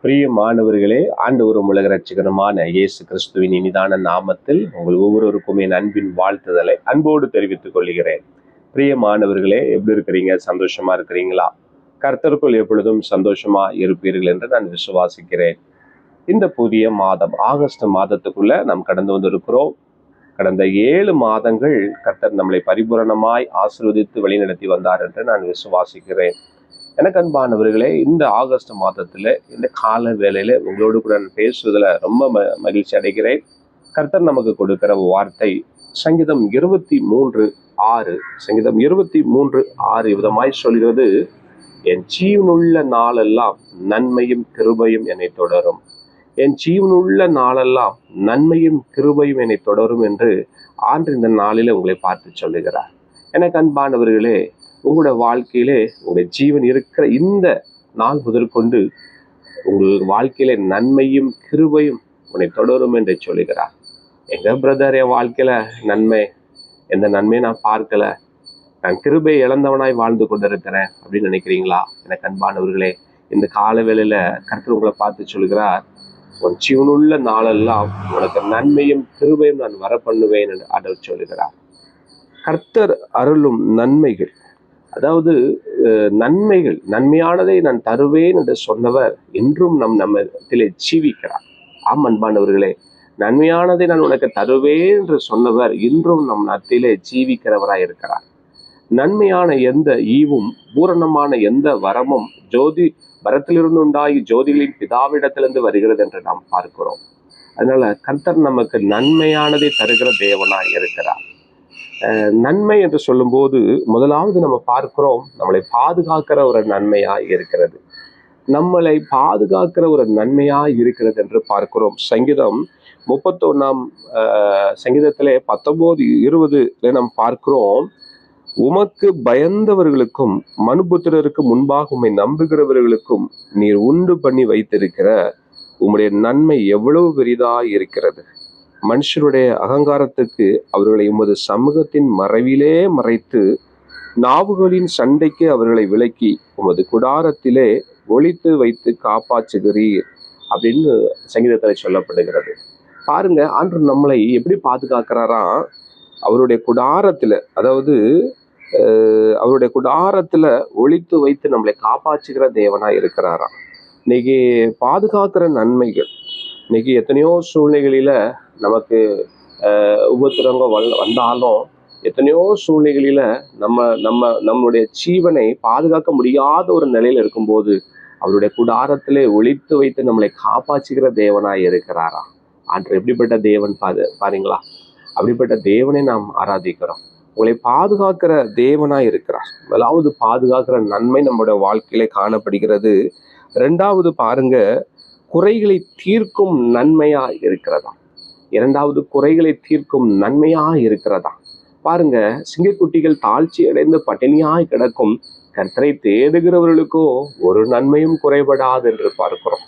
பிரியமானவர்களே, ஆண்டவரும் உலக ரட்சகருமான இயேசு கிறிஸ்துவின் இனிதான நாமத்தில் உங்கள் ஒவ்வொருவருக்கும் என் அன்பின் வாழ்த்துதலை அன்போடு தெரிவித்துக் கொள்கிறேன். பிரியமானவர்களே, எப்படி இருக்கிறீங்க? சந்தோஷமா இருக்கிறீங்களா? கர்த்தருக்குள் எப்பொழுதும் சந்தோஷமா இருப்பீர்கள் என்று நான் விசுவாசிக்கிறேன். இந்த புதிய மாதம் ஆகஸ்ட் மாதத்துக்குள்ள நாம் கடந்து வந்திருக்கிறோம். கடந்த 7 மாதங்கள் கர்த்தர் நம்மளை பரிபூரணமாய் ஆசீர்வதித்து வழிநடத்தி வந்தார் என்று நான் விசுவாசிக்கிறேன். எனக்கு அன்பானவர்களே, இந்த ஆகஸ்ட் மாதத்துல இந்த கால வேளையில உங்களோடு கூட நான் பேசுவதில் ரொம்ப மகிழ்ச்சி அடைகிறேன். கர்த்தர் நமக்கு கொடுக்கிற வார்த்தை சங்கீதம் 23:6. சங்கீதம் 23:6 விதமாய் சொல்கிறது, என் ஜீவனுள்ள நாளெல்லாம் நன்மையும் கிருபையும் என்னை தொடரும். என் ஜீவனுள்ள நாளெல்லாம் நன்மையும் கிருபையும் என்னை தொடரும் என்று ஆண்டு இந்த நாளில உங்களை பார்த்து சொல்லுகிறார். எனக்கு அன்பானவர்களே, உங்களோட வாழ்க்கையிலே உங்களுடைய ஜீவன் இருக்கிற இந்த நாள் முதற்கொண்டு உங்கள் வாழ்க்கையில நன்மையும் கிருபையும் உன்னை தொடரும் என்று சொல்லுகிறார். எங்க பிரதர், என் வாழ்க்கையில எந்த நன்மையும் நான் பார்க்கல, நான் கிருபை இழந்தவனாய் வாழ்ந்து கொண்டிருக்கிறேன் அப்படின்னு நினைக்கிறீங்களா? எனக்கு அன்பானவர்களே, இந்த கால வேளையில கர்த்தர் உங்களை பார்த்து சொல்கிறார், உன் ஜீவனுள்ள நாளெல்லாம் உனக்கு நன்மையும் கிருபையும் நான் வர பண்ணுவேன் என்று ஆண்டவர் சொல்லுகிறார். கர்த்தர் அருளும் நன்மைகள், அதாவது நன்மைகள், நன்மையானதை நான் தருவேன் என்று சொன்னவர் இன்றும் நம்மத்திலே ஜீவிக்கிறார். ஆம் அன்பானவர்களே, நன்மையானதை நான் உனக்கு தருவேன் என்று சொன்னவர் இன்றும் நம் நாட்டிலே ஜீவிக்கிறவராய் இருக்கிறார். நன்மையான எந்த ஈவும் பூரணமான எந்த வரமும் வரத்திலிருந்து உண்டாகி ஜோதிகளின் பிதாவிடத்திலிருந்து வருகிறது என்று நாம் பார்க்கிறோம். அதனால கர்த்தர் நமக்கு நன்மையானதை தருகிற தேவனாய் இருக்கிறார். நன்மை என்று சொல்லும்போது முதலாவது நம்ம பார்க்கிறோம், நம்மளை பாதுகாக்கிற ஒரு நன்மையாய் இருக்கிறது. நம்மளை பாதுகாக்கிற ஒரு நன்மையாய் இருக்கிறது என்று பார்க்கிறோம். சங்கீதம் 31 சங்கீதத்திலே 19:20 நாம் பார்க்கிறோம், உமக்கு பயந்தவர்களுக்கும் மனுபுத்திரருக்கு முன்பாக உம்மை நம்புகிறவர்களுக்கும் நீர் உண்டு பண்ணி வைத்திருக்கிற உம்முடைய நன்மை எவ்வளவு பெரிதாய் இருக்கிறது. மனுஷருடைய அகங்காரத்துக்கு அவர்களை உமது சமூகத்தின் மறைவிலே மறைத்து நாவுகளின் சண்டைக்கு அவர்களை விலக்கி உமது குடாரத்திலே ஒளித்து வைத்து காப்பாற்றுகிறீர் அப்படின்னு சங்கீதத்தில் சொல்லப்படுகிறது. பாருங்க, ஆண்டவர் நம்மளை எப்படி பாதுகாக்கிறாராம்? அவருடைய குடாரத்துல, அதாவது அவருடைய குடாரத்துல ஒளித்து வைத்து நம்மளை காப்பாற்றுகிற தேவனா இருக்கிறாராம். இன்னைக்கு பாதுகாக்கிற நன்மைகள், இன்னைக்கு எத்தனையோ சூழ்நிலைகளில நமக்கு உபத்திரங்கள் வந்தாலும், எத்தனையோ சூழ்நிலைகளில நம்மளுடைய ஜீவனை பாதுகாக்க முடியாத ஒரு நிலையில இருக்கும்போது அவருடைய குடாரத்திலே ஒளித்து வைத்து நம்மளை காப்பாற்றுகிற தேவனாய் இருக்கிறாராம். ஆண்டவர் எப்படிப்பட்ட தேவன் பாருங்களா? அப்படிப்பட்ட தேவனை நாம் ஆராதிக்கிறோம். உங்களை பாதுகாக்கிற தேவனாய் இருக்கிறார். முதலாவது பாதுகாக்கிற நன்மை நம்முடைய வாழ்க்கையில காணப்படுகிறது. 2வது பாருங்க, குறைகளை தீர்க்கும் நன்மையா இருக்கிறதா? 2வது குறைகளை தீர்க்கும் நன்மையா இருக்கிறதா? பாருங்க, சிங்கக்குட்டிகள் தாழ்ச்சி அடைந்து பட்டினியாய் கிடக்கும் கர்த்தரை தேடுகிறவர்களுக்கோ ஒரு நன்மையும் குறைபடாது என்று பார்க்கிறோம்.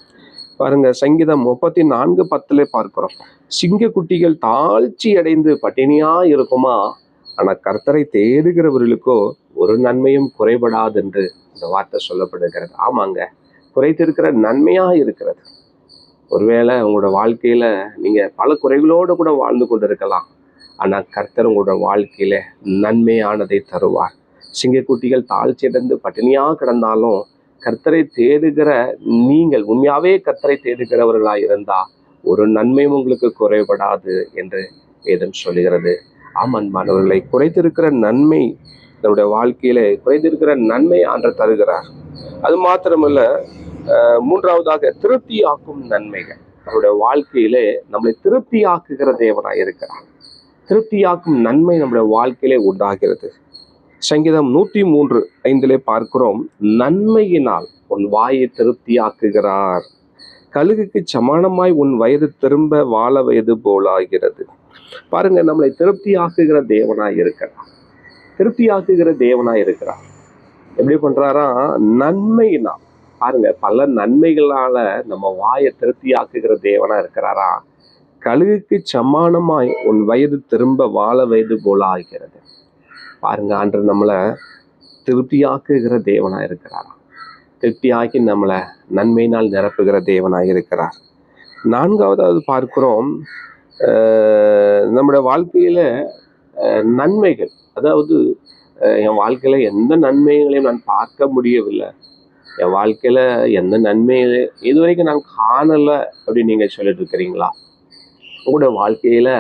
பாருங்க, சங்கீதம் 34:10 பார்க்கிறோம், சிங்கக்குட்டிகள் தாழ்ச்சி அடைந்து பட்டினியா இருக்குமா, ஆனா கர்த்தரை தேடுகிறவர்களுக்கோ ஒரு நன்மையும் குறைபடாது என்று இந்த வார்த்தை சொல்லப்படுகிறது. ஆமாங்க, குறைத்திருக்கிற நன்மையா இருக்கிறது. ஒருவேளை உங்களோட வாழ்க்கையில நீங்க பல குறைகளோடு கூட வாழ்ந்து கொண்டிருக்கலாம், ஆனா கர்த்தர் உங்களோட வாழ்க்கையில நன்மையானதை தருவார். சிங்கக்குட்டிகள் தாழ்ச்சி அடைந்து பட்டினியா கிடந்தாலும் கர்த்தரை தேடுகிற நீங்கள் உண்மையாவே கர்த்தரை தேடுகிறவர்களாய் இருந்தா ஒரு நன்மையும் உங்களுக்கு குறைபடாது என்று வேதம் சொல்லுகிறது. ஆமன்பானவர்களை, குறைத்திருக்கிற நன்மை நம்முடைய வாழ்க்கையில குறைத்திருக்கிற நன்மை ஆண்டவர் தருகிறார். அது மாத்திரமல்ல, 3வதாக திருப்தியாக்கும் நன்மைகள். நம்முடைய வாழ்க்கையிலே நம்மளை திருப்தியாக்குகிற தேவனாய் இருக்கிறார். திருப்தியாக்கும் நன்மை நம்முடைய வாழ்க்கையிலே உண்டாகிறது. சங்கீதம் 103:5 பார்க்கிறோம், நன்மையினால் உன் வாயை திருப்தியாக்குகிறார், கழுகுக்கு சமானமாய் உன் வயது திரும்ப வாழ வயது போலாகிறது. பாருங்க, நம்மளை திருப்தியாக்குகிற தேவனாய் இருக்கிறார். திருப்தியாக்குகிற தேவனாய் இருக்கிறார். எப்படி பண்றாரா? நன்மையினால். பாருங்க, பல நன்மைகளால நம்ம வாயை திருப்தியாக்குகிற தேவனா இருக்கிறாரா. கழுகுக்கு சமானமாய் உன் வயது திரும்ப வாழ வயது போல ஆகிறது. பாருங்க, ஆண்டவர் நம்மளை திருப்தியாக்குகிற தேவனா இருக்கிறாரா. திருப்தியாக்கி நம்மளை நன்மையினால் நிரப்புகிற தேவனாக இருக்கிறார். நான்காவதாவது பார்க்கிறோம், நம்முடைய வாழ்க்கையில நன்மைகள், அதாவது என் வாழ்க்கையில எந்த நன்மைகளையும் நான் பார்க்க முடியவில்லை, என் வாழ்க்கையில எந்த நன்மையை இதுவரைக்கும் நான் காணல அப்படின்னு நீங்க சொல்லிட்டு இருக்கிறீங்களா? உங்களோட வாழ்க்கையில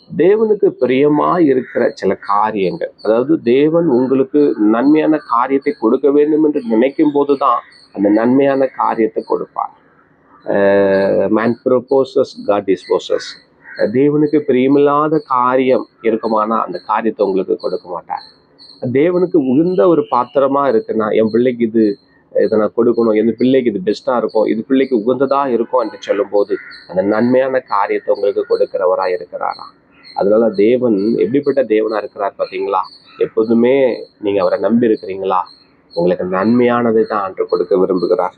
தேவனுக்கு பிரியமா இருக்கிற சில காரியங்கள், அதாவது தேவன் உங்களுக்கு நன்மையான காரியத்தை கொடுக்க வேண்டும் என்று நினைக்கும் போதுதான் அந்த நன்மையான காரியத்தை கொடுப்பார். Man proposes, God disposes. தேவனுக்கு பிரியமில்லாத காரியம் இருக்குமானா அந்த காரியத்தை உங்களுக்கு கொடுக்க மாட்டார். தேவனுக்கு உகந்த ஒரு பாத்திரமா இருக்குன்னா, என் பிள்ளைக்கு இதை நான் கொடுக்கணும், என் பிள்ளைக்கு இது பெஸ்டா இருக்கும், இது பிள்ளைக்கு உகந்ததா இருக்கும் என்று சொல்லும் போது அந்த நன்மையான காரியத்தை உங்களுக்கு கொடுக்கிறவரா இருக்கிறாராம். அதனால தேவன் எப்படிப்பட்ட தேவனா இருக்கிறார் பார்த்தீங்களா? எப்போதுமே நீங்க அவரை நம்பி இருக்கிறீங்களா, உங்களுக்கு நன்மையானதை தான் அன்று கொடுக்க விரும்புகிறார்.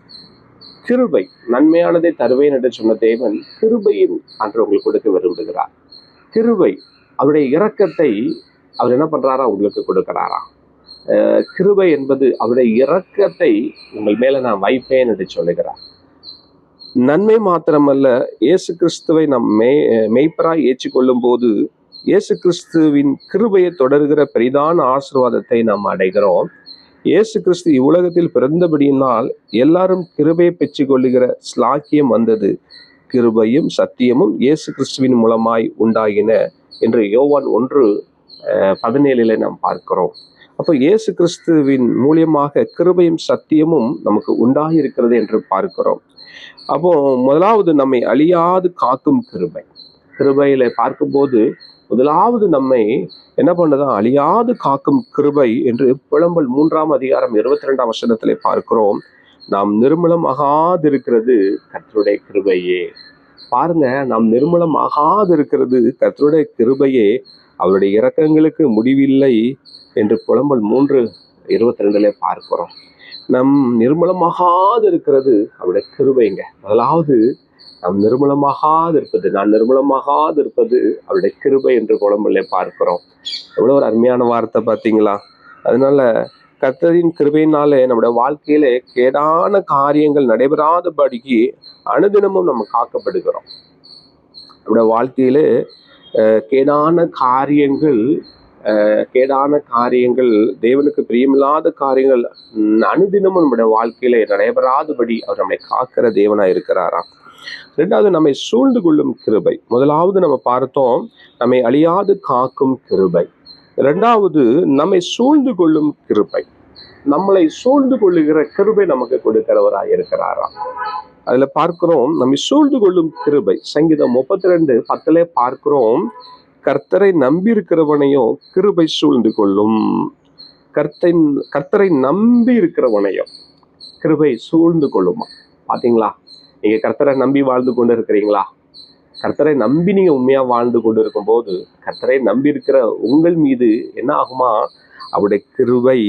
கிருபை, நன்மையானதை தருவேன் என்று சொன்ன தேவன் கிருபையும் அன்று உங்களுக்கு கொடுக்க விரும்புகிறார். கிருபை, அவருடைய இரக்கத்தை அவர் என்ன பண்றாரா, உங்களுக்கு கொடுக்கிறாரா. கிருபை என்பது அவருடைய இரக்கத்தை உங்கள் மேல நான் வைப்பேன் என்று சொல்லுகிறார். நன்மை மாத்திரமல்ல, இயேசு கிறிஸ்துவை நாம் மெய்ப்பராய் ஏற்றுக்கொள்ளும் போது இயேசு கிறிஸ்துவின் கிருபையை தொடர்கிற பெரிதான ஆசீர்வாதத்தை நாம் அடைகிறோம். இயேசு கிறிஸ்து இவ்வுலகத்தில் பிறந்தபடியினால் எல்லாரும் கிருபையை பெற்றுக் கொள்ளுகிற ஸ்லாக்கியம் வந்தது. கிருபையும் சத்தியமும் இயேசு கிறிஸ்துவின் மூலமாய் உண்டாகின என்று யோவான் 1:17 நாம் பார்க்கிறோம். அப்போ இயேசு கிறிஸ்துவின் மூலியமாக கிருபையும் சத்தியமும் நமக்கு உண்டாகி இருக்கிறது என்று பார்க்கிறோம். அப்போ முதலாவது நம்மை அழியாது காக்கும் கிருபை. கிருபையில பார்க்கும்போது முதலாவது நம்மை என்ன பண்ணதான், அழியாது காக்கும் கிருபை என்று புலம்பல் 3:22 பார்க்கிறோம். நாம் நிர்மூலமாகாதிருக்கிறது கர்த்தருடைய கிருபையே. பாருங்க, நாம் நிர்மூலமாகாதிருக்கிறது கர்த்தருடைய கிருபையே, அவருடைய இரக்கங்களுக்கு முடிவில்லை என்று புலம்பல் 3:22 பார்க்கிறோம். நம் நிர்மூலமாகாது இருக்கிறது அவருடைய கிருபைங்க. முதலாவது நாம் நிர்மூலமாகாது இருப்பது, நான் நிர்மூலமாகாது இருப்பது அவருடைய கிருபை என்று புலம்பல்ல பார்க்கிறோம். எவ்வளவு ஒரு அருமையான வார்த்தை பார்த்தீங்களா? அதனால கர்த்தரின் கிருபையினாலே நம்முடைய வாழ்க்கையில கேடான காரியங்கள் நடைபெறாதபடிக்கு அனுதினமும் நம்ம காக்கப்படுகிறோம். நம்முடைய வாழ்க்கையில கேடான காரியங்கள், தேவனுக்கு பிரியமில்லாத காரியங்கள் அனுதினமும் நம்முடைய வாழ்க்கையில நடைபெறாதபடி அவர் நம்மை காக்கிற தேவனா இருக்கிறாராம். ரெண்டாவது, நம்மை சூழ்ந்து கொள்ளும் கிருபை. முதலாவது நம்ம பார்த்தோம், நம்மை அழியாது காக்கும் கிருபை. ரெண்டாவது, நம்மை சூழ்ந்து கொள்ளும் கிருபை. நம்மளை சூழ்ந்து கொள்ளுகிற கிருபை நமக்கு கொடுக்கிறவராய் இருக்கிறாராம். அதுல பார்க்கிறோம், நம்மை சூழ்ந்து கொள்ளும் கிருபை. சங்கீதம் 32:10 பார்க்கிறோம், கர்த்தரை நம்பி இருக்கிறவனையும் கிருபை சூழ்ந்து கொள்ளும். கர்த்தரை நம்பி இருக்கிறவனையும் கிருபை சூழ்ந்து கொள்ளுமா. பாத்தீங்களா? நீங்க கர்த்தரை நம்பி வாழ்ந்து கொண்டு இருக்கிறீங்களா? கர்த்தரை நம்பி நீங்க உண்மையா வாழ்ந்து கொண்டு இருக்கும் போது கர்த்தரை நம்பி இருக்கிற உங்கள் மீது என்ன ஆகுமா, அவருடைய கிருபை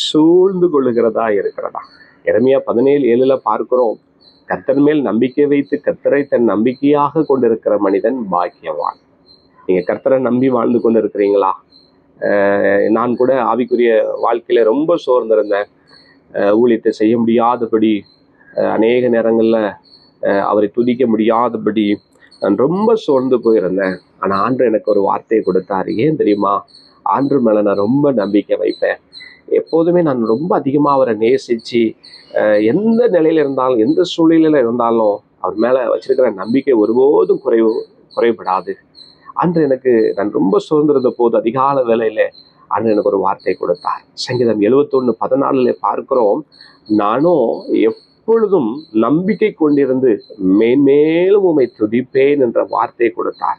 சூழ்ந்து கொள்ளுகிறதா இருக்கிறதா. எரேமியா 17:7 பார்க்கிறோம், கர்த்தர் மேல் நம்பிக்கை வைத்து கர்த்தரை தன் நம்பிக்கையாக கொண்டிருக்கிற மனிதன் பாக்கியவான். நீங்க கர்த்தரை நம்பி வாழ்ந்து கொண்டு இருக்கிறீங்களா? நான் கூட ஆவிக்குரிய வாழ்க்கையில ரொம்ப சோர்ந்திருந்தேன். ஊழியத்தை செய்ய முடியாதபடி, அநேக நேரங்கள்ல அவரை துதிக்க முடியாதபடி நான் ரொம்ப சோர்ந்து போயிருந்தேன். ஆனா ஆண்டு எனக்கு ஒரு வார்த்தையை கொடுத்தாரு. ஏன் தெரியுமா? ஆண்டு மேல நான் ரொம்ப நம்பிக்கை வைப்பேன். எப்போதுமே நான் ரொம்ப அதிகமா அவரை நேசிச்சு, எந்த நிலையில இருந்தாலும், எந்த சூழ்நிலையில இருந்தாலும் அவர் மேல வச்சிருக்கிற நம்பிக்கை ஒருபோதும் குறைபடாது. அன்று எனக்கு, நான் ரொம்ப சோர்ந்திருந்த போது அதிகால வேளையில அன்று எனக்கு ஒரு வார்த்தை கொடுத்தார். சங்கீதம் 71:14 பார்க்கிறோம், நானும் எப்பொழுதும் நம்பிக்கை கொண்டிருந்து மேன்மேலும் உம்மை துதிப்பேன் என்ற வார்த்தை கொடுத்தார்.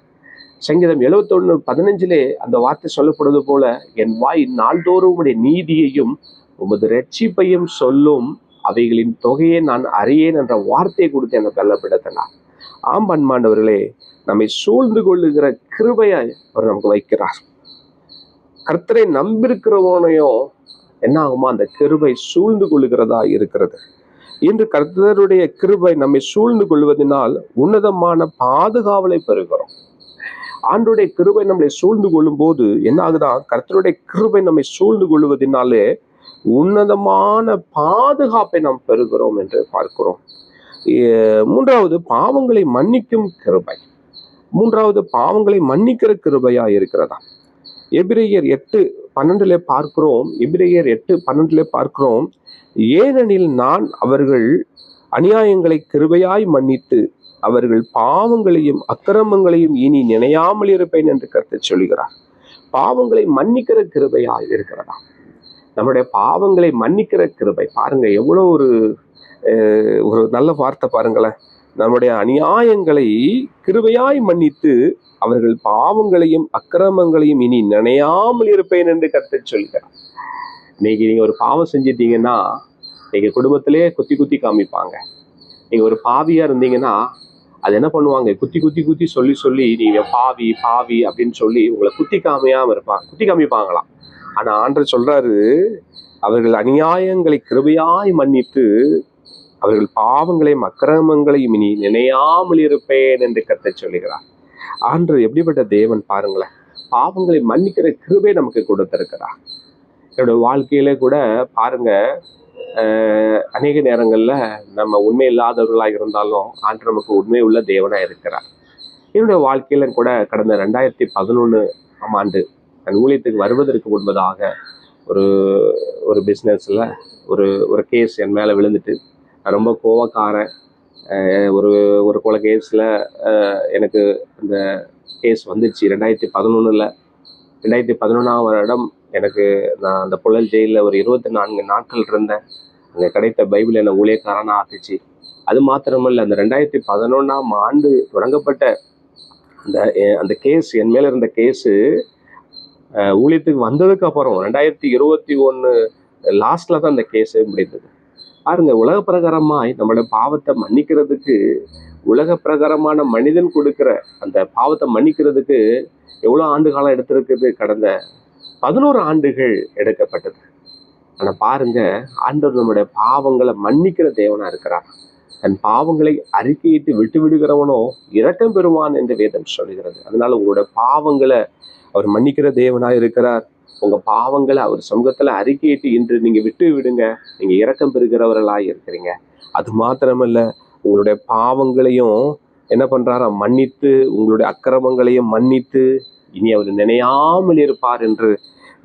சங்கீதம் 71:15 அந்த வார்த்தை சொல்லப்படுவது போல, என் வாய் நாள்தோறும் உம்முடைய நீதியையும் உமது ரட்சிப்பையும் சொல்லும், அவைகளின் தொகையை நான் அறியேன் என்ற வார்த்தையை கொடுத்து என்னை பலப்படுத்தினார். ஆம் அன்பாண்டவர்களே, நம்மை சூழ்ந்து கொள்ளுகிற கிருபையை அவர் நமக்கு வைக்கிறார். கர்த்தரை நம்பியிருக்கிறவனையும் என்ன ஆகுமா, அந்த கிருபை சூழ்ந்து கொள்ளுகிறதா இருக்கிறது. இன்று கர்த்தருடைய கிருபை நம்மை சூழ்ந்து கொள்வதனால் உன்னதமான பாதுகாவலை பெறுகிறோம். ஆண்டுடைய கிருபை நம்மளை சூழ்ந்து கொள்ளும் போது என்ன ஆகுதா, கர்த்தருடைய கிருபை நம்மை சூழ்ந்து கொள்வதனாலே உன்னதமான பாதுகாப்பை நாம் பெறுகிறோம் என்று பார்க்கிறோம். மூன்றாவது, பாவங்களை மன்னிக்கும் கிருபை. மூன்றாவது, பாவங்களை மன்னிக்கிற கிருபையா இருக்கிறதா. எபிரேயர் 8:12 பார்க்கிறோம். எபிரேயர் 8:12 பார்க்கிறோம். ஏனெனில் நான் அவர்கள் அநியாயங்களை கிருபையாய் மன்னித்து அவர்கள் பாவங்களையும் அக்கிரமங்களையும் இனி நினையாமல் இருப்பேன் என்று கர்த்தர் சொல்கிறார். பாவங்களை மன்னிக்கிற கிருபையாய் இருக்கிறதா. நம்முடைய பாவங்களை மன்னிக்கிற கிருபை பாருங்க, எவ்வளவு ஒரு நல்ல வார்த்தை பாருங்களேன். நம்முடைய அநியாயங்களை கிருபையாய் மன்னித்து அவர்கள் பாவங்களையும் அக்கிரமங்களையும் இனி நினையாமல் இருப்பேன் என்று கர்த்தர் சொல்கிறார். இன்னைக்கு நீங்க ஒரு பாவம் செஞ்சிட்டீங்கன்னா நீங்க குடும்பத்திலே குத்தி குத்தி காமிப்பாங்க. நீங்க ஒரு பாவியா இருந்தீங்கன்னா அது என்ன பண்ணுவாங்க, குத்தி குத்தி குத்தி சொல்லி சொல்லி நீங்க பாவி பாவி அப்படின்னு சொல்லி உங்களை குத்தி காமிப்பாங்களாம். ஆனா ஆண்டவர் சொல்றாரு, அவர்கள் அநியாயங்களை கிருபையாய் மன்னித்து அவர்கள் பாவங்களையும் அக்கிரமங்களையும் இனி நினையாமல் இருப்பேன் என்று கர்த்தர் சொல்லுகிறார். ஆண்டவர் எப்படிப்பட்ட தேவன் பாருங்களேன். பாவங்களை மன்னிக்கிற கிருபை நமக்கு கொடுத்திருக்கிறார். என்னோட வாழ்க்கையில கூட பாருங்க, அநேக நேரங்கள்ல நம்ம உண்மை இல்லாதவர்களாக இருந்தாலும் ஆண்டவர் நமக்கு உண்மை உள்ள தேவனா இருக்கிறார். என்னுடைய வாழ்க்கையில கூட கடந்த 2011 ஆண்டு நான் ஊழியத்துக்கு வருவதற்கு முன்பதாக ஒரு பிஸ்னஸ்ல ஒரு கேஸ் என் மேல விழுந்துட்டு, நான் ரொம்ப கோவக்காரன். ஒரு கொலை கேஸில் எனக்கு அந்த கேஸ் வந்துச்சு 2011. 2011ஆம் வருடம் எனக்கு நான் அந்த புழல் ஜெயிலில் ஒரு 24 நாட்கள் இருந்தேன். அங்கே கிடைத்த பைபிள் என்னை ஊழியக்காரனாக ஆக்குச்சு. அது மாத்திரமல்ல, அந்த 2011ஆம் ஆண்டு தொடங்கப்பட்ட அந்த கேஸ், என் மேலே இருந்த கேஸு ஊழியத்துக்கு வந்ததுக்கு அப்புறம் 2021 லாஸ்ட்ல தான் அந்த கேஸே முடிந்தது. பாருங்க, உலக பிரகாரமாய் நம்மளோட பாவத்தை மன்னிக்கிறதுக்கு, உலக பிரகாரமான மனிதன் கொடுக்கிற அந்த பாவத்தை மன்னிக்கிறதுக்கு எவ்வளோ ஆண்டு காலம் எடுத்திருக்குது? கடந்த 11 ஆண்டுகள் எடுக்கப்பட்டது. ஆனால் பாருங்க, ஆண்டவர் நம்முடைய பாவங்களை மன்னிக்கிற தேவனா இருக்கிறார். தன் பாவங்களை அறிக்கையிட்டு விட்டு விடுகிறவனோ இரக்கம் பெறுவான் என்று வேதம் சொல்கிறது. அதனால உங்களுடைய பாவங்களை அவர் மன்னிக்கிற தேவனா இருக்கிறார். உங்க பாவங்களை அவர் சமூகத்துல அறிக்கையிட்டு இன்று நீங்க விட்டு விடுங்க, நீங்க இரக்கம் பெறுகிறவர்களாய் இருக்கிறீங்க. அது மாத்திரமல்ல, உங்களுடைய பாவங்களையும் என்ன பண்றாரா, மன்னித்து உங்களுடைய அக்கிரமங்களையும் மன்னித்து இனி அவர் நினையாமல் இருப்பார் என்று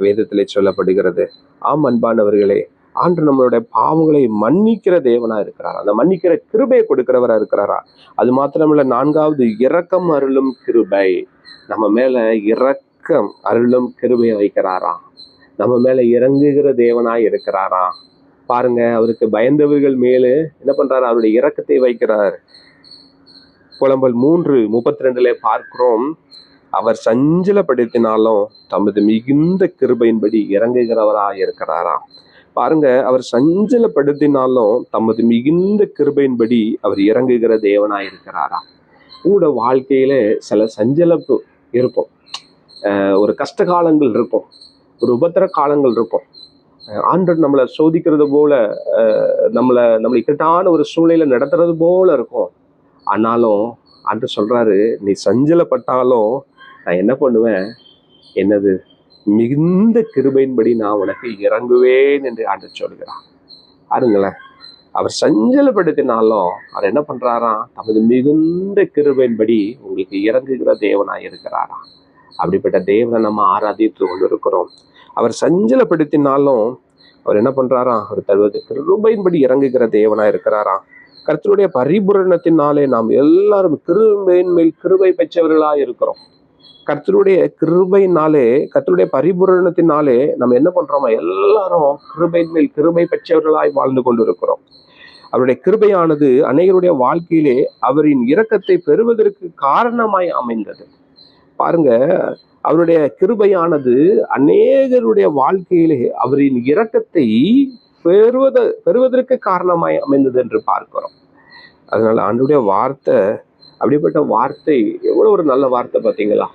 வேதத்திலே சொல்லப்படுகிறது. ஆம் அன்பானவர்களே, ஆண்டு நம்மளுடைய பாவங்களை மன்னிக்கிற தேவனா இருக்கிறாரா, அந்த மன்னிக்கிற கிருபையை கொடுக்கிறவரா இருக்கிறாரா. அது மாத்திரமல்ல, 4வது, இரக்கம் அருளும் கிருபை. நம்ம மேல இரக்கம் அருளும் கிருபையை வைக்கிறாரா, நம்ம மேல இறங்குகிற தேவனாய் இருக்கிறாரா. பாருங்க, அவருக்கு பயந்தவர்கள் மேலே என்ன பண்றாரு, அவருடைய இரக்கத்தை வைக்கிறார். புலம்பல் 3:32 பார்க்கிறோம், அவர் சஞ்சலப்படுத்தினாலும் தமது மிகுந்த கிருபையின்படி இறங்குகிறவராய் இருக்கிறாரா. பாருங்க, அவர் சஞ்சலப்படுத்தினாலும் தமது மிகுந்த கிருபையின்படி அவர் இறங்குகிற தேவனாய் இருக்கிறாரா. உங்களோட வாழ்க்கையில சில சஞ்சலப்பு இருக்கும், ஒரு கஷ்ட காலங்கள் இருக்கும், ஒரு உபத்திர காலங்கள் இருக்கும். ஆண்டவர் நம்மளை சோதிக்கிறது போல, நம்மளை இக்கட்டான ஒரு சூழ்நிலை நடத்துறது போல இருக்கும். ஆனாலும் ஆண்டவர் சொல்றாரு, நீ சஞ்சலப்பட்டாலும் நான் என்ன பண்ணுவேன், என்னது மிகுந்த கிருபையின்படி நான் உனக்கு இறங்குவேன் என்று ஆண்டவர் சொல்கிறான். பாருங்களேன், அவர் சஞ்சலப்படுத்தினாலும் அவர் என்ன பண்றாராம், தமது மிகுந்த கிருபையின்படி உங்களுக்கு இறங்குகிற தேவனாய் இருக்கிறாராம். அப்படிப்பட்ட தேவனை நம்ம ஆராதித்து கொண்டு இருக்கிறோம். அவர் சஞ்சலப்படுத்தினாலும் அவர் என்ன பண்றாராம், அவர் தருவது கிருபையின்படி இறங்குகிற தேவனா இருக்கிறாராம். கர்த்தருடைய பரிபூரணத்தினாலே நாம் எல்லாரும் கிருபையின் மேல் கிருபை பெற்றவர்களா இருக்கிறோம். கர்த்தருடைய கிருபையினாலே, கர்த்தருடைய பரிபூரணத்தினாலே நம்ம என்ன பண்றோமா, எல்லாரும் கிருபையின் மேல் கிருபை பெற்றவர்களாய் வாழ்ந்து கொண்டு இருக்கிறோம். அவருடைய கிருபையானது அநேகருடைய வாழ்க்கையிலே அவரின் இரக்கத்தை பெறுவதற்கு காரணமாய் அமைந்தது. பாருங்க, அவருடைய கிருபையானது அநேகருடைய வாழ்க்கையிலே அவரின் இரக்கத்தை பெறுவதற்கு காரணமாய் அமைந்தது என்று பார்க்கிறோம். அதனால ஆண்டவருடைய வார்த்தை, அப்படிப்பட்ட வார்த்தை எவ்வளவு ஒரு நல்ல வார்த்தை பார்த்தீங்களா.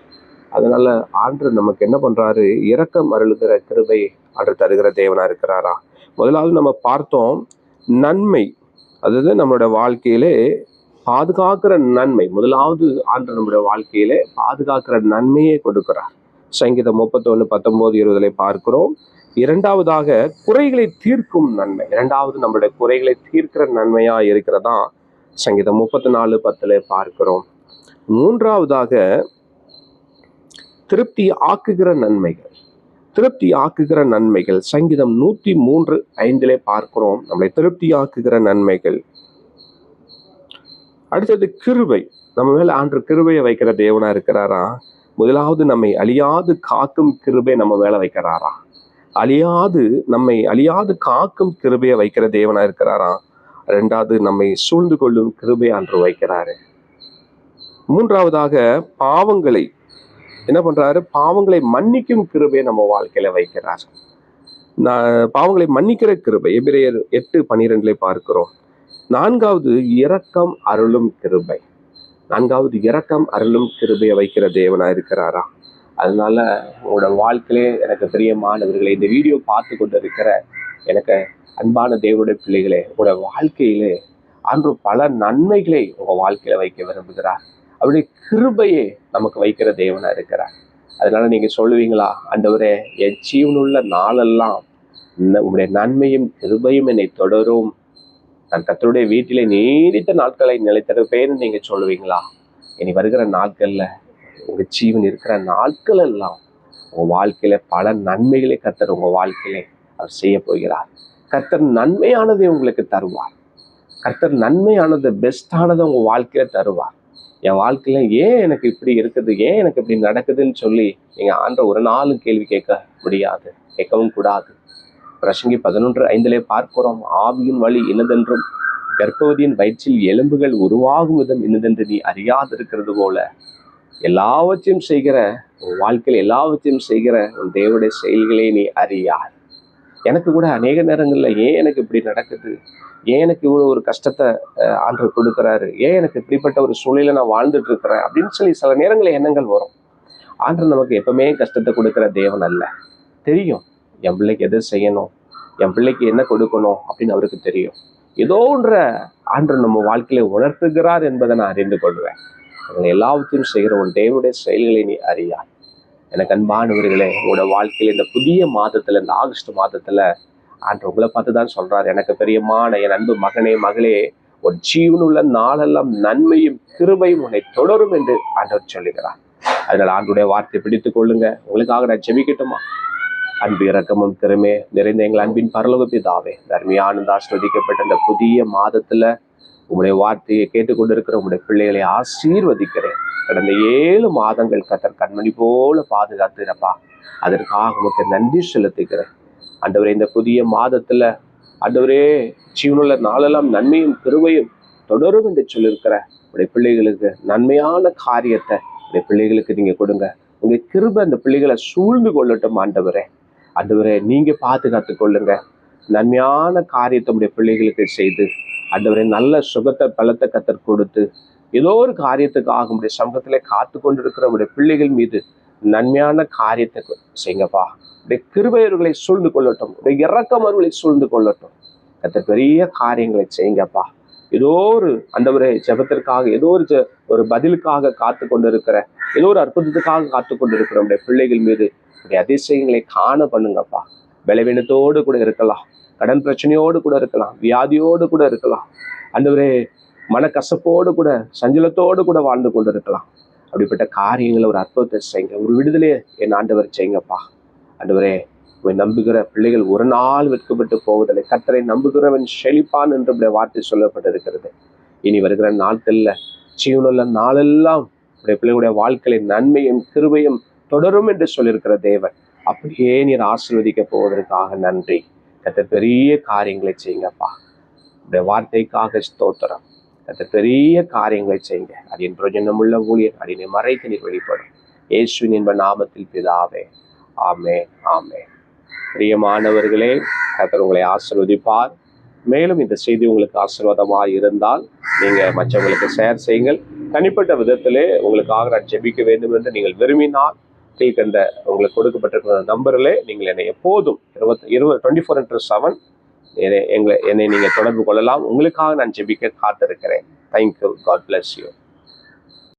அதனால ஆண்டவர் நமக்கு என்ன பண்றாரு, இரக்கம் அருளுகிற கிருபை ஆண்டவர் தருகிற தேவனா இருக்கிறாரா. முதலாவது நம்ம பார்த்தோம் நன்மை, அதாவது நம்மளோட வாழ்க்கையிலே பாதுகாக்கிற நன்மை. முதலாவது ஆண்டவர் நம்முடைய வாழ்க்கையிலே பாதுகாக்கிற நன்மையை கொடுக்கிறார். சங்கீதம் 31:19-20 பார்க்கிறோம், இரண்டாவதாக குறைகளை தீர்க்கும் நன்மை. இரண்டாவது நம்மளுடைய குறைகளை தீர்க்கிற நன்மையா இருக்கிறதா சங்கீதம் 34:10 பார்க்கிறோம். மூன்றாவதாக திருப்தி ஆக்குகிற நன்மைகள். திருப்தி ஆக்குகிற நன்மைகள் சங்கீதம் 103:5 பார்க்கிறோம். நம்மளை திருப்தி ஆக்குகிற நன்மைகள். அடுத்தது கிருபை. நம்ம மேல ஆண்டவர் கிருபையை வைக்கிற தேவனா இருக்கிறாரா? முதலாவது நம்மை அழியாது காக்கும் கிருபை நம்ம மேல வைக்கிறாரா? நம்மை அழியாது காக்கும் கிருபையை வைக்கிற தேவனா இருக்கிறாரா? ரெண்டாவது நம்மை சூழ்ந்து கொள்ளும் கிருபை ஆண்டு வைக்கிறாரு. மூன்றாவதாக பாவங்களை என்ன பண்றாரு? பாவங்களை மன்னிக்கும் கிருபையை நம்ம வாழ்க்கையில வைக்கிறார். பாவங்களை மன்னிக்கிற கிருபை எபிரேயர் 8:12 பார்க்கிறோம். நான்காவது இரக்கம் அருளும் கிருபை. இரக்கம் அருளும் கிருபையை வைக்கிற தேவனா இருக்கிறாரா? அதனால உங்களோட வாழ்க்கையிலே எனக்கு பிரியமானவர்களை, இந்த வீடியோ பார்த்து கொண்டு இருக்கிற எனக்கு அன்பான தேவனுடைய பிள்ளைகளே, உங்களோட வாழ்க்கையிலே ஆண்டு பல நன்மைகளை உங்க வாழ்க்கையில வைக்க விரும்புகிறார். அவருடைய கிருபையை நமக்கு வைக்கிற தேவனா இருக்கிறார். அதனால நீங்க சொல்லுவீங்களா, ஆண்டவரே என் ஜீவனுள்ள நாளெல்லாம் உங்களுடைய நன்மையும் கிருபையும் என்னை தொடரும், நான் கர்த்தருடைய வீட்டிலே நீடித்த நாட்களை நிலைத்திருப்பேன்னு நீங்க சொல்லுவீங்களா? இனி வருகிற நாட்கள்ல உங்க ஜீவன் இருக்கிற நாட்கள் எல்லாம் உங்க வாழ்க்கையில பல நன்மைகளை கர்த்தர் உங்க வாழ்க்கையில அவர் செய்ய போகிறார். கர்த்தர் நன்மையானதை உங்களுக்கு தருவார். கர்த்தர் நன்மையானது பெஸ்டானதை உங்க வாழ்க்கையில தருவார். என் வாழ்க்கையில ஏன் எனக்கு இப்படி இருக்குது, ஏன் எனக்கு இப்படி நடக்குதுன்னு சொல்லி நீங்க ஆண்டவரை ஒரு நாளும் கேள்வி கேட்க முடியாது, கேட்கவும் கூடாது. பிரசங்கி 11:5 பார்க்கிறோம். ஆவியின் வழி இன்னதென்றும் கர்ப்பவதியின் வயிற்றில் எலும்புகள் உருவாகும் விதம் இன்னதென்று நீ அறியாதிருக்கிறது போல, எல்லாவற்றையும் செய்கிற உன் வாழ்க்கையில் எல்லாவற்றையும் செய்கிற உன் தேவனுடைய செயல்களே நீ அறியாய். எனக்கு கூட அநேக நேரங்கள்ல ஏன் எனக்கு இப்படி நடக்குது, ஏன் எனக்கு இவ்வளவு ஒரு கஷ்டத்தை ஆண்டவர் கொடுக்குறாரு, ஏன் எனக்கு இப்படிப்பட்ட ஒரு சூழ்நிலை நான் வாழ்ந்துட்டு இருக்கிறேன் அப்படின்னு சொல்லி சில நேரங்களில் எண்ணங்கள் வரும். ஆண்டவர் நமக்கு எப்பவுமே கஷ்டத்தை கொடுக்குற தேவன் அல்ல. தெரியும் என் பிள்ளைக்கு எதை செய்யணும், என் பிள்ளைக்கு என்ன கொடுக்கணும் அப்படின்னு அவருக்கு தெரியும். ஏதோ ஒன்ற ஆண்டவர் நம்ம வாழ்க்கையில உணர்த்துகிறார் என்பதை நான் அறிந்து கொள்வேன். அவங்க எல்லாவற்றையும் செய்கிற உன் தேவனுடைய செயல்களை நீ அறியாய். எனக்கு அன்பானவர்களே, உங்களோட வாழ்க்கையில இந்த புதிய மாதத்துல, இந்த ஆகஸ்ட் மாதத்துல ஆண்டவர் உங்களை பார்த்துதான் சொல்றாரு, எனக்கு பிரியமான என் அன்பு மகனே மகளே, ஒரு ஜீவனுள்ள நாளெல்லாம் நன்மையும் கிருபையும் உன்னை தொடரும் என்று ஆண்டவர் சொல்லுகிறார். அதனால ஆண்டுடைய வார்த்தை பிடித்துக் கொள்ளுங்க. உங்களுக்காக நான் ஜெபிக்கட்டுமா? அன்பு இரக்கமும் திறமே நிறைந்த எங்கள் அன்பின் பரலோக பிதாவே, தர்மியானந்த ஆஸ்வதிக்கப்பட்ட இந்த புதிய மாதத்துல உங்களுடைய வார்த்தையை கேட்டுக்கொண்டிருக்கிற உங்களுடைய பிள்ளைகளை ஆசீர்வதிக்கிறேன். கடந்த 7 மாதங்கள் கர்த்தர் கண்மணி போல பாதுகாத்துறப்பா, அதற்காக உங்களுக்கு நன்றி செலுத்துகிறேன். ஆண்டவரே, இந்த புதிய மாதத்துல ஆண்டவரே ஜீவனுள்ள நாளெல்லாம் நன்மையும் கிருபையும் தொடரும் என்று சொல்லியிருக்கிற உடைய பிள்ளைகளுக்கு நன்மையான காரியத்தை உடைய பிள்ளைகளுக்கு நீங்க கொடுங்க. உங்க கிருபை அந்த பிள்ளைகளை சூழ்ந்து கொள்ளட்டும். ஆண்டவரே நீங்க பாதுகாத்து கொள்ளுங்க. நன்மையான காரியத்தை உடைய பிள்ளைகளுக்கு செய்து ஆண்டவரே நல்ல சுகத்தை பலத்தை கர்த்தர் கொடுத்து ஏதோ ஒரு காரியத்துக்காக உடைய சமூகத்திலே காத்து கொண்டிருக்கிற உடைய பிள்ளைகள் மீது நன்மையான காரியத்தை செய்யுங்கப்பா. உடைய கிருபையர்களை சூழ்ந்து கொள்ளட்டும், உடைய இரக்கம் அவர்களை சூழ்ந்து கொள்ளட்டும். கர்த்தர் பெரிய காரியங்களை செய்யுங்கப்பா. ஏதோ ஒரு ஆண்டவரே ஜெபத்திற்காக, ஏதோ ஒரு பதிலுக்காக காத்து கொண்டிருக்கிற, ஏதோ ஒரு அற்புதத்துக்காக காத்து கொண்டிருக்கிற உடைய பிள்ளைகள் மீது உடைய அதிசயங்களை காண பண்ணுங்கப்பா. பலவீனத்தோடு கூட இருக்கலாம், கடன் பிரச்சனையோடு கூட இருக்கலாம், வியாதியோடு கூட இருக்கலாம், ஆண்டவரே மனக்கசப்போடு கூட சஞ்சலத்தோடு கூட வாழ்ந்து கொண்டு இருக்கலாம். அப்படிப்பட்ட காரியங்களை ஒரு அற்புதத்தை செய்யுங்க, ஒரு விடுதலையை என் ஆண்டவர் செய்யுங்கப்பா. ஆண்டவரே, உங்களை நம்புகிற பிள்ளைகள் ஒரு நாள் வெட்கப்பட்டு போவதில்லை. கர்த்தரை நம்புகிறவன் செழிப்பான் என்று வார்த்தை சொல்லப்பட்டிருக்கிறது. இனி வருகிற நாட்கள்ல ஜீவனுள்ள நாளெல்லாம் உடைய பிள்ளைகளுடைய வாழ்க்கையில நன்மையும் கிருபையும் தொடரும் என்று சொல்லியிருக்கிற தேவன், அப்படியே நீர் ஆசீர்வதிக்க போவதற்காக நன்றி. கர்த்தர் பெரிய காரியங்களை செய்யுங்கப்பா. உடைய வார்த்தைக்காக ஸ்தோத்திரம். கர்த்தர் பெரிய காரியங்களை செய்யுங்க. அடியின் பிரயோஜனமுள்ள ஊழியர் அடியை மறைத்து நீர் வெளிப்படும். இயேசுவின் இன்ப நாமத்தில் பிதாவே, ஆமென், ஆமென். பிரியமானவர்களே, கர்த்தர் உங்களை ஆசீர்வதிப்பார். மேலும் இந்த செய்தி உங்களுக்கு ஆசீர்வாதமாக இருந்தால் நீங்க மற்றவங்களுக்கு ஷேர் செய்யுங்கள். தனிப்பட்ட விதத்திலே உங்களுக்காக நான் ஜெபிக்க வேண்டும் என்று நீங்கள் விரும்பினால் கீழ்கண்ட உங்களுக்கு கொடுக்கப்பட்டிருக்கிற நம்பரிலே நீங்கள் என்னை எப்போதும் 24/7 என்னை நீங்கள் தொடர்பு கொள்ளலாம். உங்களுக்காக நான் ஜெபிக்க காத்திருக்கிறேன். தேங்க்யூ. God bless you.